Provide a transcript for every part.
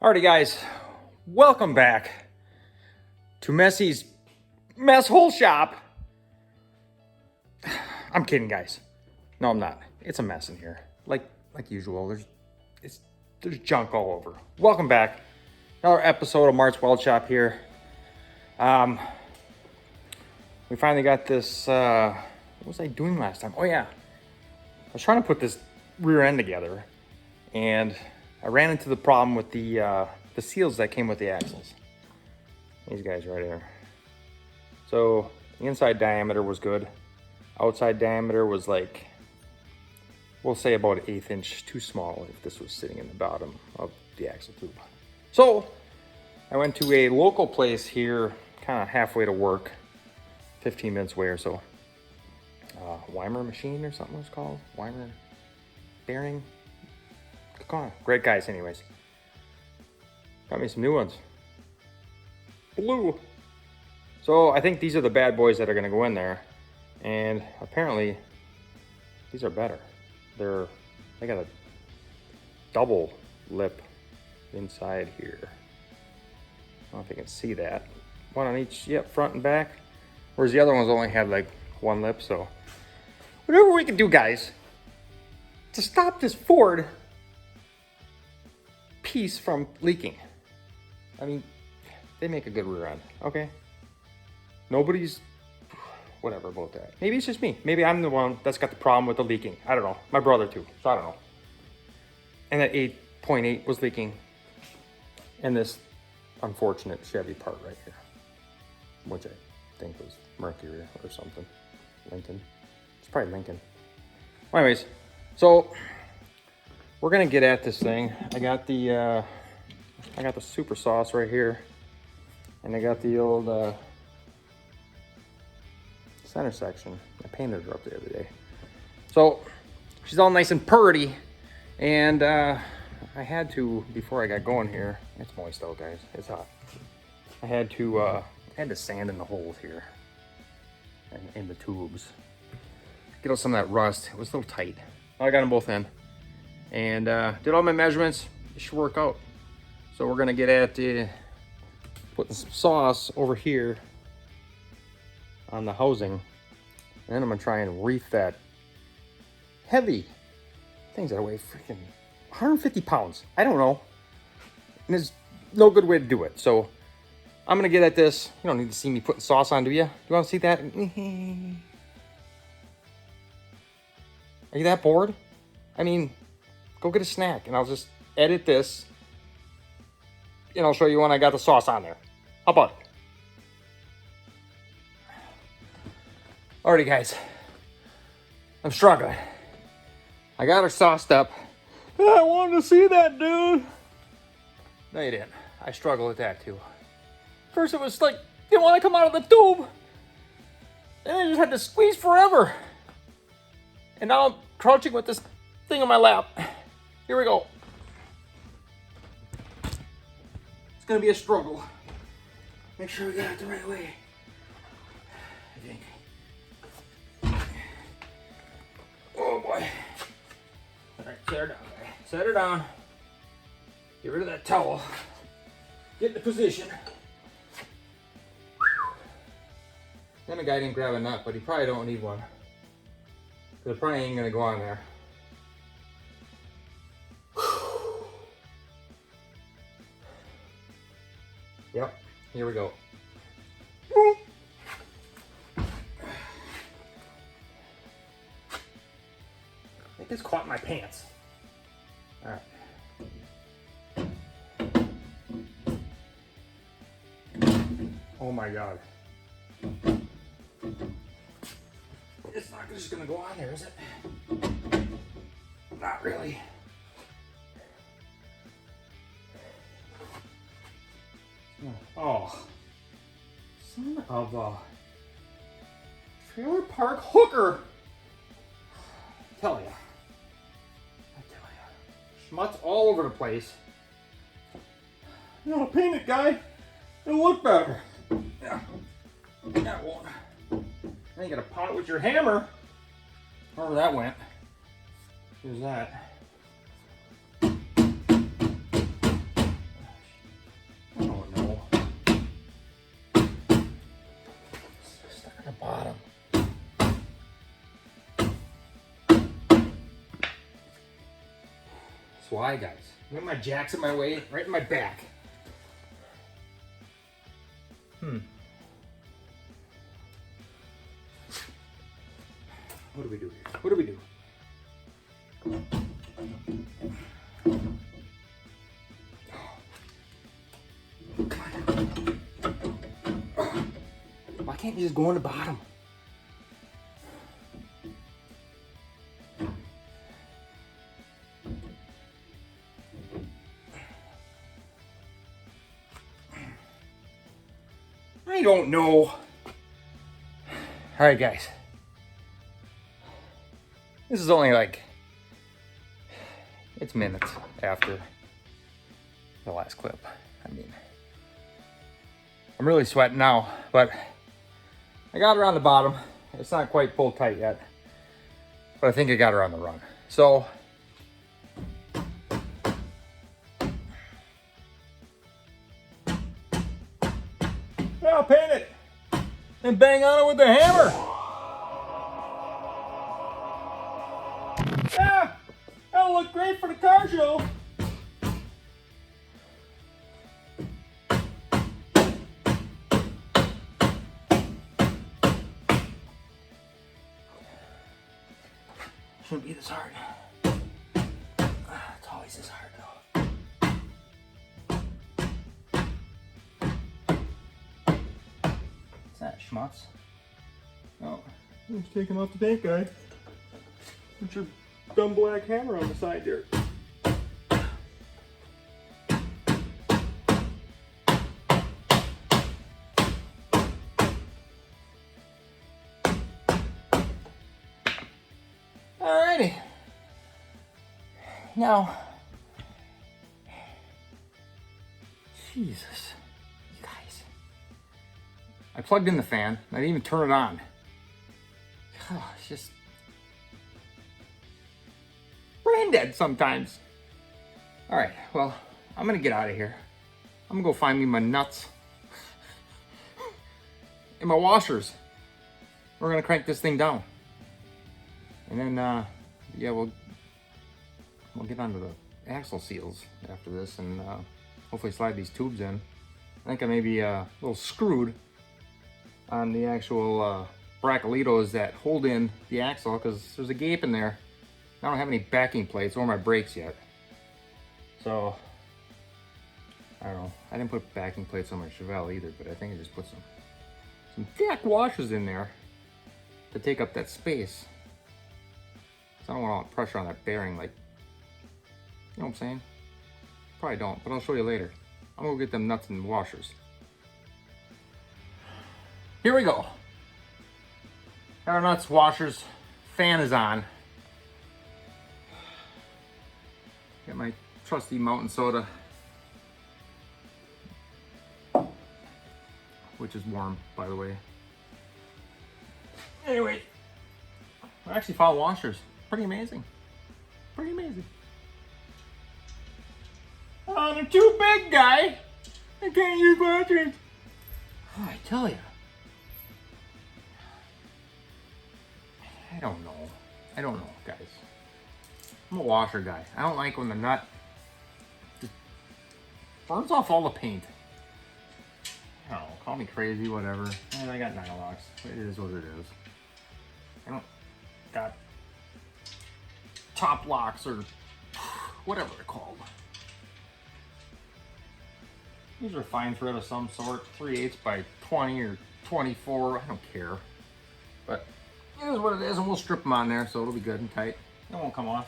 Alrighty guys, welcome back to Messy's Mess Hole Shop. I'm kidding guys. No, I'm not. It's a mess in here. Like usual. There's junk all over. Welcome back. Another episode of Mart's Weld Shop here. We finally got this, what was I doing last time? Oh yeah. I was trying to put this rear end together and I ran into the problem with the seals that came with the axles. These guys right here. So the inside diameter was good. Outside diameter was like, we'll say about an 1/8 inch too small if this was sitting in the bottom of the axle tube. So I went to a local place here, kind of halfway to work, 15 minutes away or so. Weimer machine or something it was called. Weimer bearing. Great guys anyways. Got me some new ones. Blue. So I think these are the bad boys that are gonna go in there. And apparently these are better. They got a double lip inside here. I don't know if you can see that. One on each, yep, front and back. Whereas the other ones only had like one lip, so. Whatever we can do, guys, to stop this Ford piece from leaking. I mean, they make a good rear end, okay? Nobody's, whatever about that. Maybe it's just me. Maybe I'm the one that's got the problem with the leaking. I don't know. My brother too, so I don't know. And that 8.8 was leaking. And this unfortunate Chevy part right here, which I think was Mercury or something. Lincoln. It's probably Lincoln. Well, anyways, so we're gonna get at this thing. I got the super sauce right here, and I got the old center section. I painted her up the other day, so she's all nice and purty. And I had to, before I got going here, it's moist out, guys. It's hot. I had to sand in the holes here and in the tubes. Get out some of that rust. It was a little tight. I got them both in. And did all my measurements. It should work out. So we're gonna get at putting some sauce over here on the housing. And then I'm gonna try and reef that heavy things that weigh freaking 150 pounds. I don't know. And there's no good way to do it. So I'm gonna get at this. You don't need to see me putting sauce on, do you? You wanna see that? Are you that bored? I mean, go get a snack and I'll just edit this and I'll show you when I got the sauce on there. How about it? Alrighty guys, I'm struggling. I got her sauced up. I wanted to see that, dude. No, you didn't. I struggled with that too. First it was like, didn't want to come out of the tube. And I just had to squeeze forever. And now I'm crouching with this thing on my lap. Here we go. It's gonna be a struggle. Make sure we got it the right way. I think. Oh boy. All right, set her down, guy. Set her down. Get rid of that towel. Get in the position. Then the guy didn't grab a nut, but he probably don't need one. Because it probably ain't gonna go on there. Yep, here we go. I think it's caught in my pants. All right. Oh my God. It's not just gonna go on there, is it? Not really. Oh, son of a trailer park hooker. I tell ya. Schmutz all over the place. You know, paint it, guy. It'll look better. Yeah. That won't. Then you gotta pound it with your hammer. However that went. Here's that. at the bottom. That's why, guys. Look at my jacks in my way, right in my back. What do we do here? What do we do? Come on. Why can't you just go on the bottom? I don't know. All right, guys. This is only like, it's minutes after the last clip. I mean, I'm really sweating now, but I got her on the bottom. It's not quite pulled tight yet, but I think I got her on the run. So, yeah, I'll paint it and bang on it with the hammer. Yeah, that'll look great for the car show. Shouldn't be this hard. It's always this hard though. What's that, schmutz? Oh, I'm just taking off the paint, guy. Put your dumb black hammer on the side there. Alrighty. Now, Jesus, you guys. I plugged in the fan. I didn't even turn it on. Oh, it's just brain dead sometimes. All right, well, I'm gonna get out of here. I'm gonna go find me my nuts and my washers. We're gonna crank this thing down. And then, yeah, we'll get onto the axle seals after this and hopefully slide these tubes in. I think I may be a little screwed on the actual bracolitos that hold in the axle because there's a gape in there. I don't have any backing plates or my brakes yet. So, I don't know. I didn't put backing plates on my Chevelle either, but I think I just put some thick washers in there to take up that space. So I don't want all the pressure on that bearing, like, you know what I'm saying? Probably don't, but I'll show you later. I'm gonna go get them nuts and washers. Here we go. Got our nuts, washers, fan is on. Got my trusty mountain soda, which is warm, by the way. Anyway, I actually found washers. Pretty amazing. Pretty amazing. Oh, they're too big, guy. I can't use washers. Oh, I tell you. I don't know. I don't know, guys. I'm a washer guy. I don't like when the nut just burns off all the paint. I don't know. Call me crazy, whatever. And I got Nylox. It is what it is. I don't got top locks or whatever they're called. These are fine thread of some sort, 3/8 by 20 or 24, I don't care. But it is what it is, and we'll strip them on there so it'll be good and tight. It won't come off.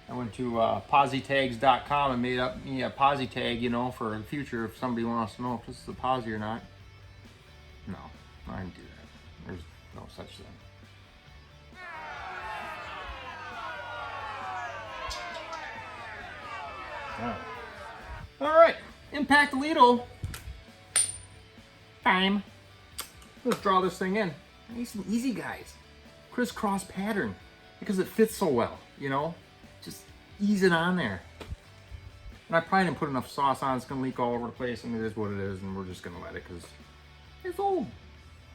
I went to positags.com and made up me a posi tag, you know, for the future if somebody wants to know if this is a posi or not. No, I didn't do that. There's no such thing. All right, impact Lido time. Let's draw this thing in. Nice and easy, guys. Crisscross pattern because it fits so well, you know. Just ease it on there. And I probably didn't put enough sauce on. It's gonna leak all over the place, and it is what it is, and we're just gonna let it because it's old.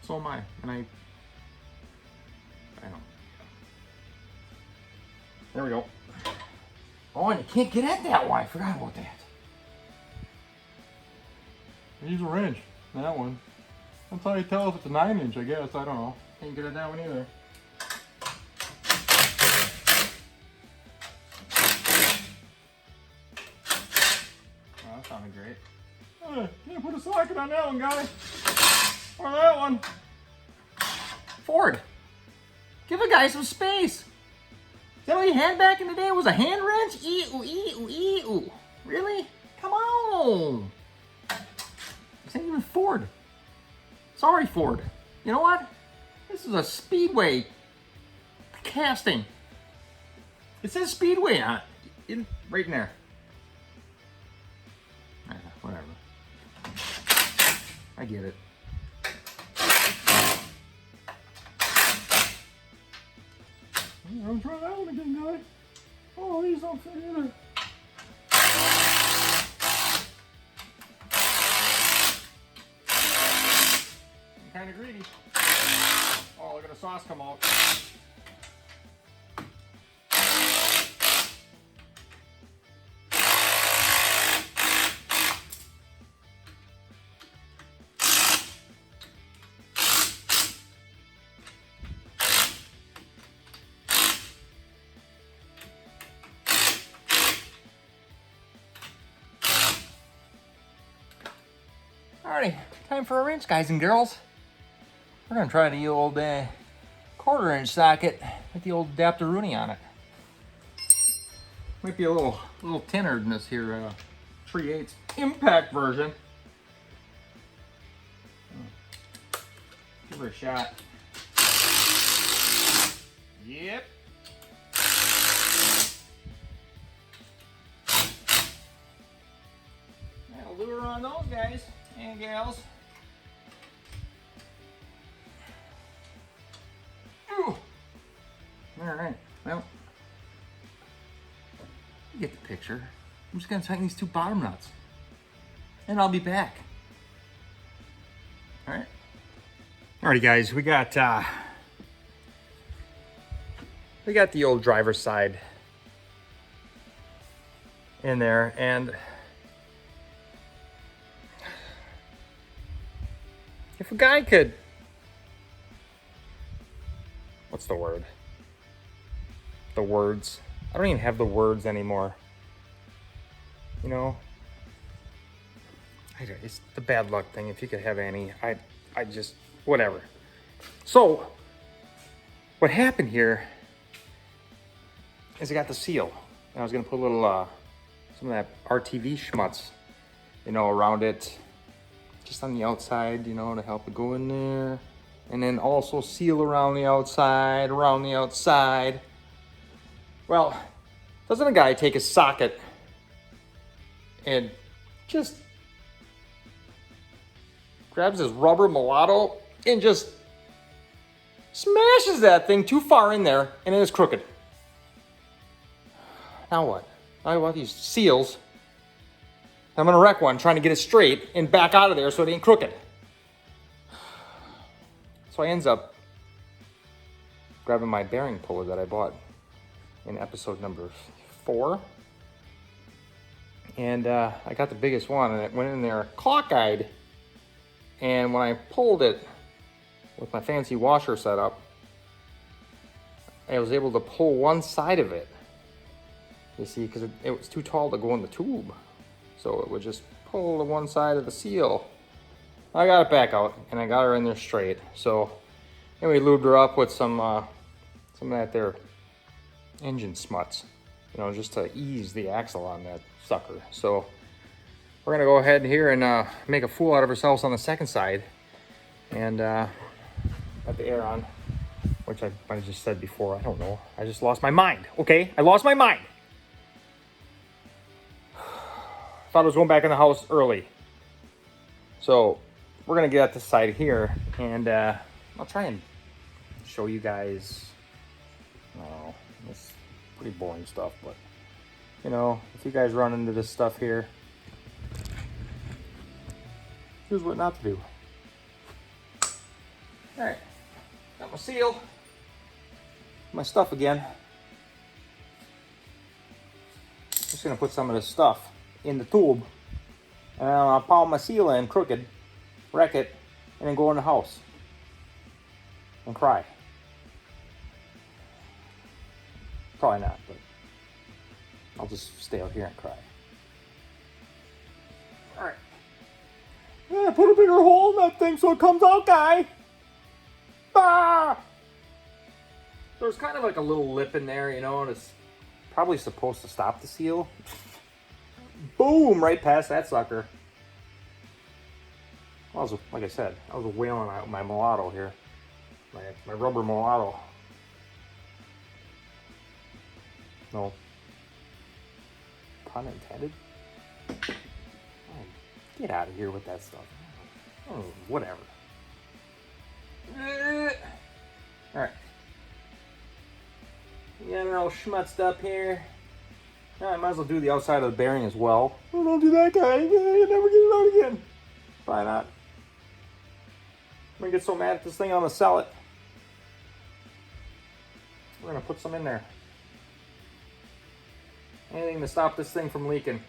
So am I, and I know. There we go. Oh, and you can't get at that one. I forgot about that. Use a wrench. That one. That's how you tell if it's a 9-inch, I guess. I don't know. Can't get at that one either. Oh, that sounded great. Can't put a socket on that one, guy. Or that one. Ford, give a guy some space. Is that what you had back in the day? Was a hand wrench? Ee-oo, ee-oo, ee-oo. Really? Come on. This ain't even Ford. Sorry, Ford. You know what? This is a Speedway casting. It says Speedway on it. Right in there. Whatever. I get it. I'll try that one again, guy. Oh, these don't fit either. I'm kind of greedy. Oh, look at the sauce come out. Alrighty, time for a rinse, guys and girls. We're gonna try the old 1/4-inch socket with the old adapter-rooney on it. Might be a little thinner than this here 3/8 impact version. Give her a shot. Yep. That'll do her on those guys and gals. Ooh. All right, well, you get the picture. I'm just gonna tighten these 2 bottom nuts and I'll be back. All right. Alrighty, guys, we got the old driver's side in there, and if a guy could, what's the word? The words. I don't even have the words anymore. You know, it's the bad luck thing. If you could have any, I just, whatever. So, what happened here is I got the seal. And I was gonna put a little, some of that RTV schmutz, you know, around it, just on the outside, you know, to help it go in there. And then also seal around the outside, Well, doesn't a guy take a socket and just grabs his rubber mulatto and just smashes that thing too far in there, and then it's crooked. Now what? I want these seals. I'm gonna wreck one trying to get it straight and back out of there so it ain't crooked. So I ends up grabbing my bearing puller that I bought in episode number 4. And I got the biggest one, and it went in there cockeyed. And when I pulled it with my fancy washer setup, I was able to pull one side of it. You see, because it was too tall to go in the tube. So it would just pull the one side of the seal. I got it back out, and I got her in there straight. So anyway, lubed her up with some of that there engine smuts, you know, just to ease the axle on that sucker. So we're gonna go ahead here and make a fool out of ourselves on the second side, and got the air on, which I might have just said before. I don't know. I just lost my mind. Okay, I lost my mind. Thought I was going back in the house early. So we're gonna get at this side here, and I'll try and show you guys. Oh, it's pretty boring stuff, but You know, if you guys run into this stuff here, here's what not to do. All right, got my seal, my stuff again. Just gonna put some of this stuff in the tube, and I'll pound my seal in crooked, wreck it, and then go in the house and cry. Probably not, but I'll just stay out here and cry. All right. Yeah, put a bigger hole in that thing so it comes out, guy. Ah! There's kind of like a little lip in there, you know, and it's probably supposed to stop the seal. Boom! Right past that sucker. Like I said, I was wailing out my mulatto here. My rubber mulatto. No. Pun intended? Oh, get out of here with that stuff. Oh, whatever. Alright. We got it all schmutzed up here. I might as well do the outside of the bearing as well. Oh, don't do that, guy. You'll never get it out again. Probably not. I'm gonna get so mad at this thing, I'm gonna sell it. We're gonna put some in there. Anything to stop this thing from leaking.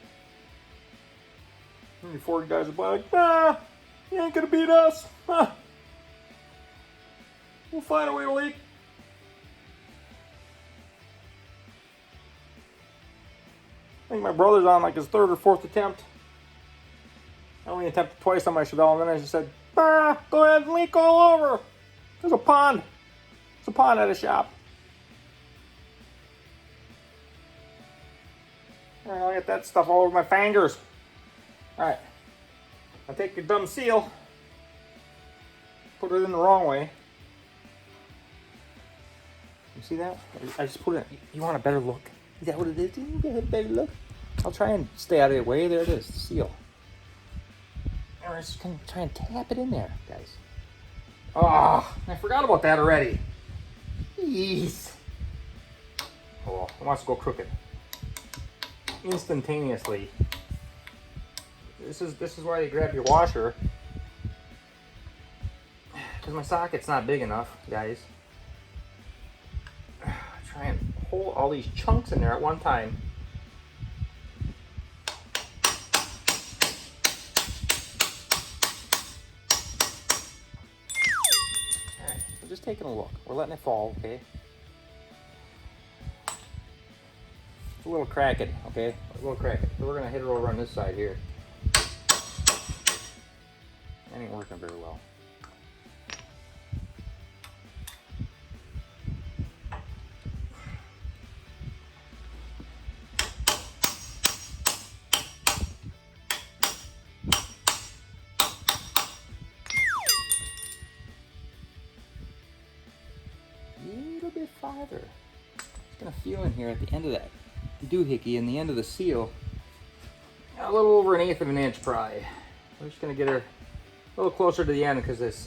And before you guys are like, nah, you ain't gonna beat us. Huh. We'll find a way to leak. I think my brother's on like his third or fourth attempt. I only attempted twice on my Chevelle, and then I just said, go ahead and leak all over. There's a pond. There's a pond at a shop. All right, I'll get that stuff all over my fingers. All right, I'll take your dumb seal, put it in the wrong way. You see that? I just put it in. You want a better look? Is that what it is? You get a better look? I'll try and stay out of the way. There it is, the seal. All right, just gonna try and tap it in there, guys. Oh, I forgot about that already. Jeez. Oh, it wants to go crooked. Instantaneously. This is why you grab your washer. Because my socket's not big enough, guys. Try and hold all these chunks in there at one time. Alright, we're just taking a look. We're letting it fall, okay? It's a little cracked, okay? A little cracked. So we're gonna hit it over on this side here. That ain't working very well. Bit farther. Just gonna feel in here at the end of that doohickey and the end of the seal. A little over 1/8 of an inch probably. We're just gonna get her a little closer to the end because this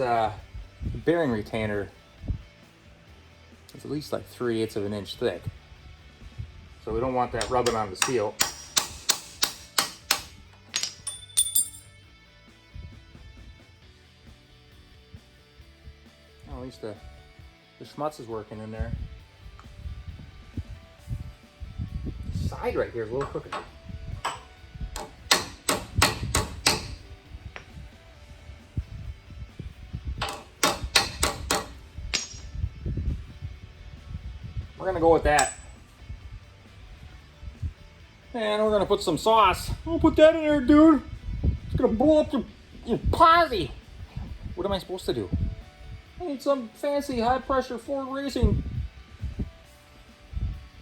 bearing retainer is at least like 3/8 of an inch thick. So we don't want that rubbing on the seal. Well, at least the schmutz is working in there. The side right here is a little crooked. We're gonna go with that. And we're gonna put some sauce. Don't put that in there, dude. It's gonna blow up your posse. What am I supposed to do? I need some fancy high pressure Ford Racing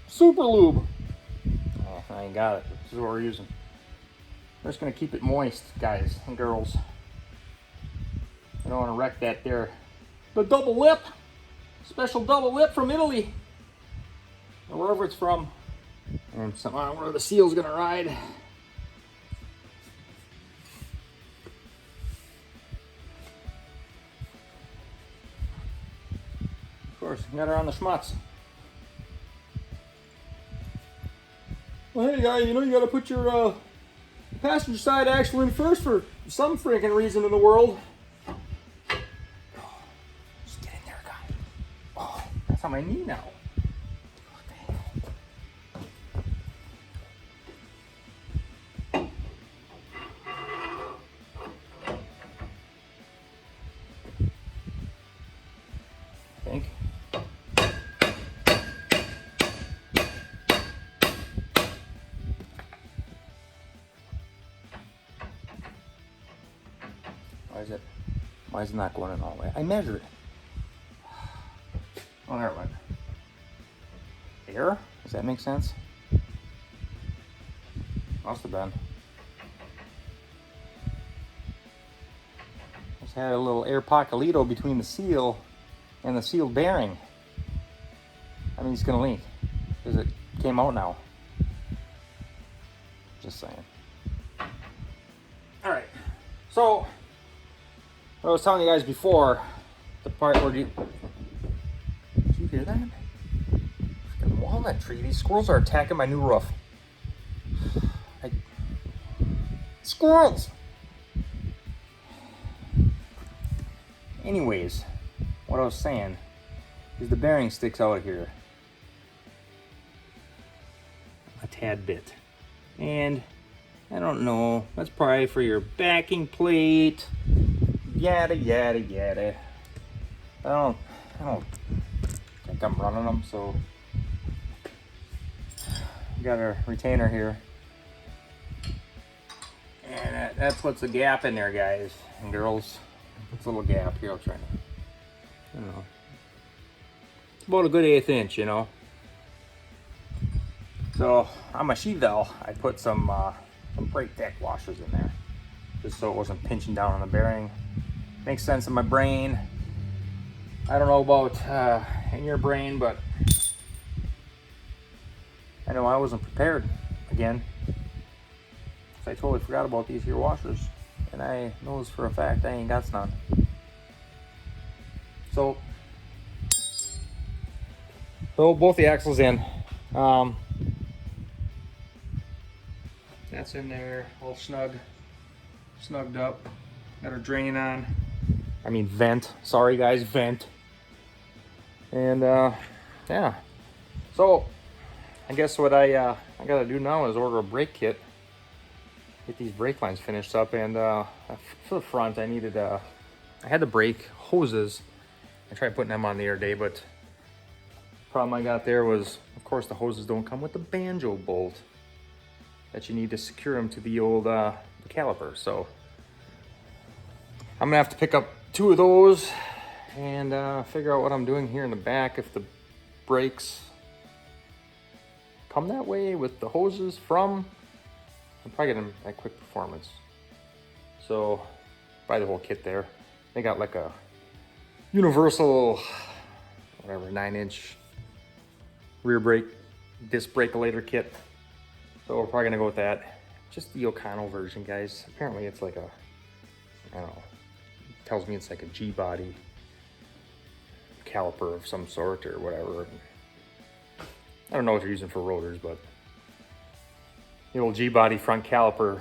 super lube. Oh, I ain't got it. This is what we're using. We're just gonna keep it moist, guys and girls. I don't want to wreck that there. The double lip, special double lip from Italy, or wherever it's from, and somehow where the seal's gonna ride. Of course, got her on the schmutz. Well, hey, guy, you know you gotta put your passenger side axle in first for some freaking reason in the world. Just get in there, guy. Oh, that's on my knee now. What the hell? I think. Why is it not going in all the way? I measured it. Oh, there it went. Air? Does that make sense? Must have been. Just had a little air pocolito between the seal and the sealed bearing. I mean, it's gonna leak because it came out now. Just saying. All right. So, what I was telling you guys before, the part where did you hear that? Freaking walnut tree. These squirrels are attacking my new roof. Squirrels! Anyways, what I was saying is the bearing sticks out here a tad bit. And I don't know, that's probably for your backing plate. Yada yada yada. I don't think I'm running them, so got a retainer here, and that puts a gap in there, guys and girls. Puts a little gap here. I'll try to, I don't know, it's about a good 1/8 inch, you know. So on my sheet valve, I put some brake deck washers in there, just so it wasn't pinching down on the bearing. Makes sense in my brain. I don't know about in your brain, but I know I wasn't prepared again. So I totally forgot about these here washers, and I knows for a fact I ain't got none. So both the axles in. That's in there, all snugged up. Got our drain on. I mean vent. Sorry guys, vent. And yeah. So I guess what I gotta do now is order a brake kit. Get these brake lines finished up, and for the front I needed I had the brake hoses. I tried putting them on the other day, but the problem I got there was, of course, the hoses don't come with the banjo bolt that you need to secure them to the old the caliper. So I'm gonna have to pick up 2 of those and figure out what I'm doing here in the back. If the brakes come that way with the hoses from, I'm probably getting them at Quick Performance. So buy the whole kit there. They got like a universal, whatever, 9-inch rear brake disc brakelator kit. So we're probably gonna go with that. Just the O'Connell version, guys. Apparently it's like a, I don't know, it tells me it's like a G-body caliper of some sort or whatever. I don't know what they're using for rotors, but the old G-body front caliper,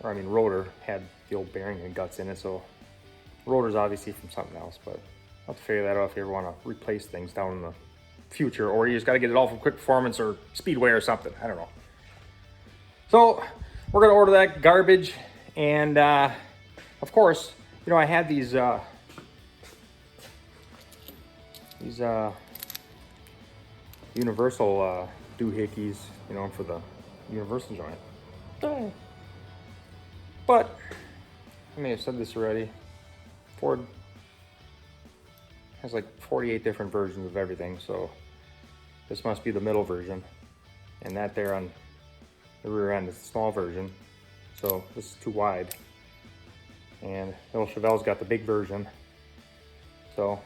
or I mean rotor, had the old bearing and guts in it, so rotor's obviously from something else, but I'll have to figure that out if you ever want to replace things down in the future, or you just got to get it all from Quick Performance or Speedway or something. I don't know. So we're gonna order that garbage, and of course, you know, I had these universal doohickeys, you know, for the universal joint. But I may have said this already. Ford has like 48 different versions of everything, so this must be the middle version, and that there on the rear end is the small version, so this is too wide, and little Chevelle's got the big version. So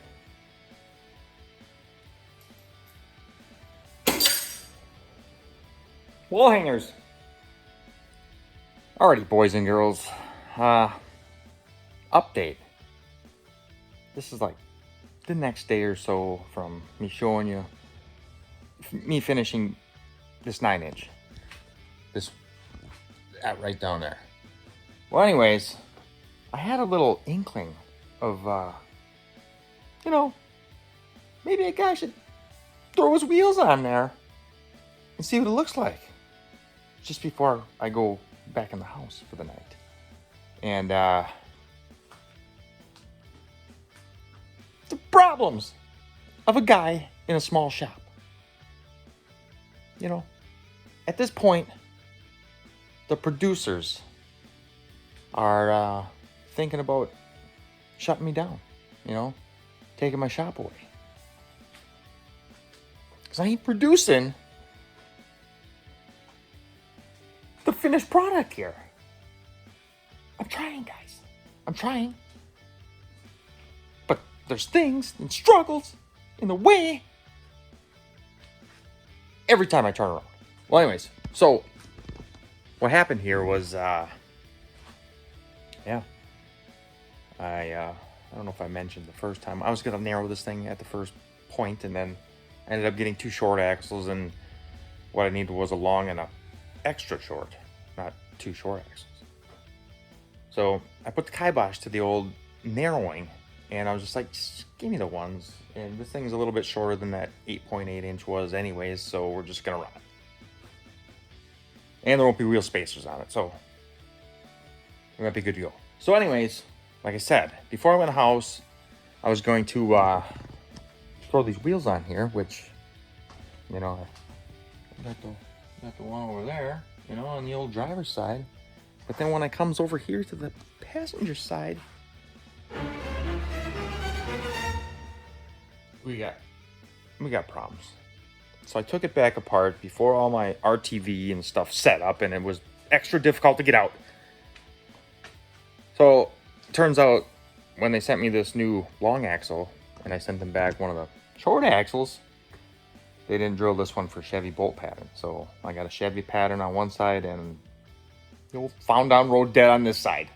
wall hangers. Alrighty, boys and girls, update. This is like the next day or so from me showing you me finishing this 9-inch. That right down there. Well, anyways, I had a little inkling of, maybe a guy should throw his wheels on there and see what it looks like just before I go back in the house for the night. And the problems of a guy in a small shop. At this point, the producers are thinking about shutting me down, taking my shop away. Because I ain't producing the finished product here. I'm trying, guys. I'm trying. But there's things and struggles in the way every time I turn around. Well, anyways, so what happened here was, I don't know if I mentioned the first time. I was going to narrow this thing at the first point, and then I ended up getting 2 short axles, and what I needed was a long and a extra short, not 2 short axles. So I put the kibosh to the old narrowing, and I was just like, just give me the ones. And this thing's a little bit shorter than that 8.8 inch was anyways, so we're just going to run it. And there won't be wheel spacers on it, so we might be good to go. So anyways, like I said, before I went to the house, I was going to throw these wheels on here, which, I got the one over there, on the old driver's side. But then when I comes over here to the passenger side, we got problems. So I took it back apart before all my RTV and stuff set up, and it was extra difficult to get out. So it turns out when they sent me this new long axle, and I sent them back one of the short axles, they didn't drill this one for Chevy bolt pattern. So I got a Chevy pattern on one side and the old found down road dead on this side.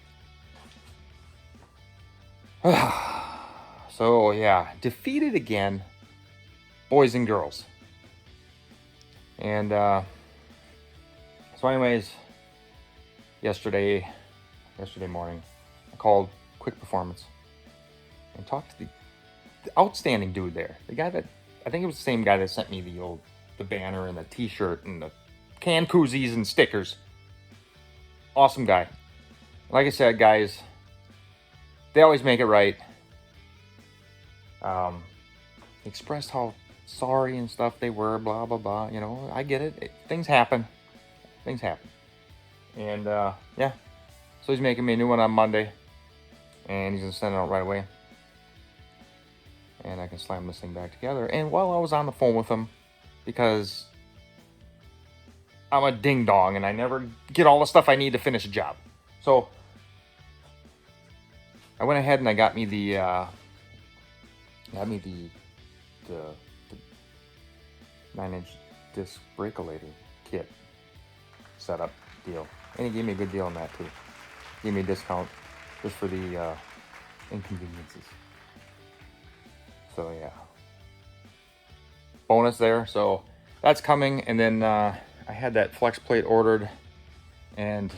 So yeah, defeated again, boys and girls. And so anyways, yesterday morning, I called Quick Performance and talked to the outstanding dude there. The guy that, I think it was the same guy that sent me the banner and the t-shirt and the can koozies and stickers. Awesome guy. Like I said, guys, they always make it right. Expressed how sorry and stuff they were, blah, blah, blah. I get it. Things happen. And, yeah. So he's making me a new one on Monday. And he's going to send it out right away. And I can slam this thing back together. And while I was on the phone with him, because I'm a ding-dong and I never get all the stuff I need to finish a job. So I went ahead and I got me the 9-inch disc brake-a-lator kit setup deal. And he gave me a good deal on that too. Gave me a discount just for the inconveniences. So yeah, bonus there. So that's coming. And then I had that flex plate ordered, and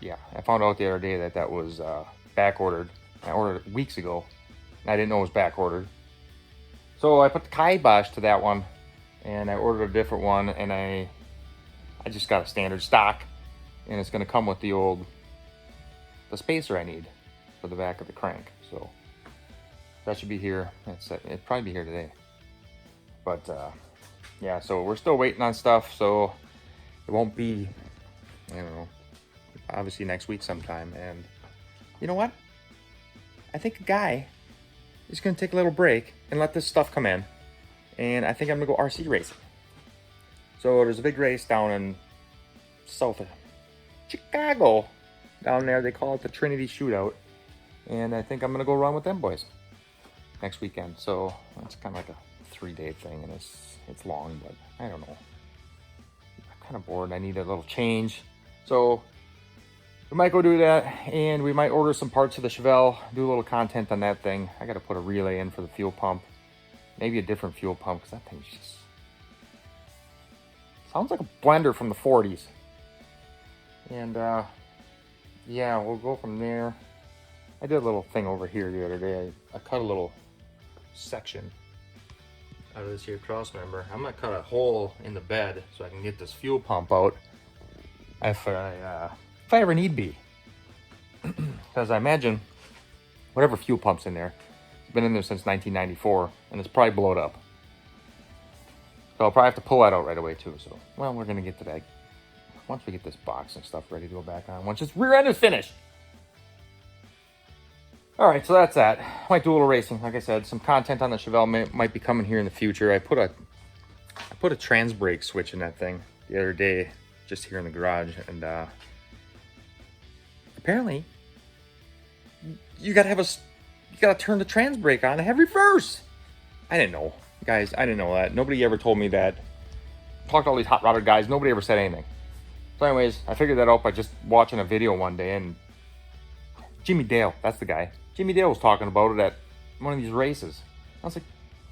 yeah, I found out the other day that was back ordered. I ordered it weeks ago, and I didn't know it was back ordered. So I put the kibosh to that one, and I ordered a different one, and I just got a standard stock, and it's going to come with the spacer I need for the back of the crank. So that should be here. It'll probably be here today. But yeah, so we're still waiting on stuff, so it won't be, I don't know, obviously next week sometime. And you know what? I think a guy is going to take a little break and let this stuff come in. And I think I'm going to go RC racing. So there's a big race down in south of Chicago. Down there, they call it the Trinity Shootout. And I think I'm going to go run with them boys next weekend. So it's kind of like a 3-day thing, and it's long, but I don't know. I'm kind of bored. I need a little change. So we might go do that, and we might order some parts of the Chevelle, do a little content on that thing. I got to put a relay in for the fuel pump. Maybe a different fuel pump, because that thing's just sounds like a blender from the 40s. And yeah, we'll go from there. I did a little thing over here the other day. I cut a little section out of this here cross member. I'm gonna cut a hole in the bed so I can get this fuel pump out if I ever need be. Because I imagine whatever fuel pump's in there, it's been in there since 1994, and it's probably blowed up. So I'll probably have to pull that out right away too. So, well, we're gonna get to that once we get this box and stuff ready to go back on. Once its rear end is finished. All right, so that's that. Might do a little racing. Like I said, some content on the Chevelle might be coming here in the future. I put a trans brake switch in that thing the other day, just here in the garage, and apparently you gotta turn the trans brake on to have reverse. I didn't know, guys. I didn't know that. Nobody ever told me that. Talked to all these hot rodded guys. Nobody ever said anything. So, anyways, I figured that out by just watching a video one day, and Jimmy Dale, that's the guy. Jimmy Dale was talking about it at one of these races. I was like,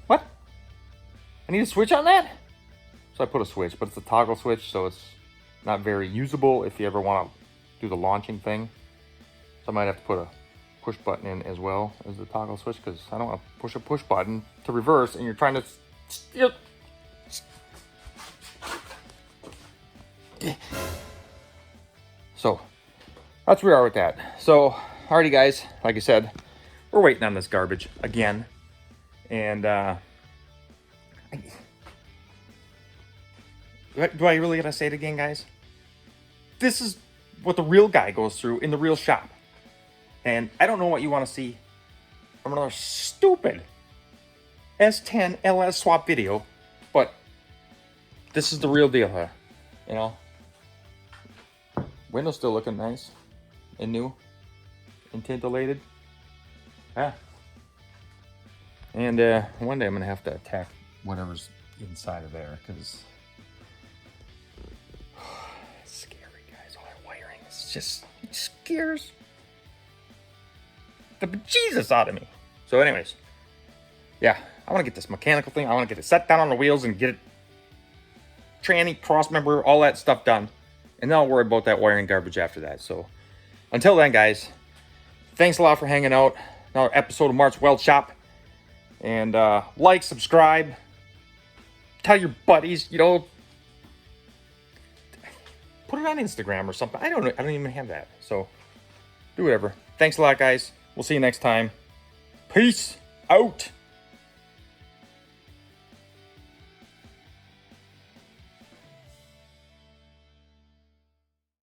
what? I need a switch on that? So I put a switch, but it's a toggle switch, so it's not very usable if you ever want to do the launching thing. So I might have to put a push button in as well as the toggle switch, because I don't want to push a push button to reverse and you're trying to steer. So that's where we are with that. So, alrighty guys, like I said, we're waiting on this garbage again. And do I really gotta say it again, guys? This is what the real guy goes through in the real shop. And I don't know what you want to see from another stupid S10 LS swap video, but this is the real deal, huh? You know? Window's still looking nice and new and tintillated. Yeah. And one day I'm gonna have to attack whatever's inside of there, because it's scary, guys. All that wiring, it scares the bejesus out of me. So anyways, yeah, I want to get this mechanical thing. I want to get it set down on the wheels and get it tranny, cross member, all that stuff done. And then I'll worry about that wiring garbage after that. So until then, guys, thanks a lot for hanging out. Another episode of Mart's Weld Shop. And like, subscribe, tell your buddies, you know, put it on Instagram or something. I don't even have that. So do whatever. Thanks a lot, guys. We'll see you next time. Peace out.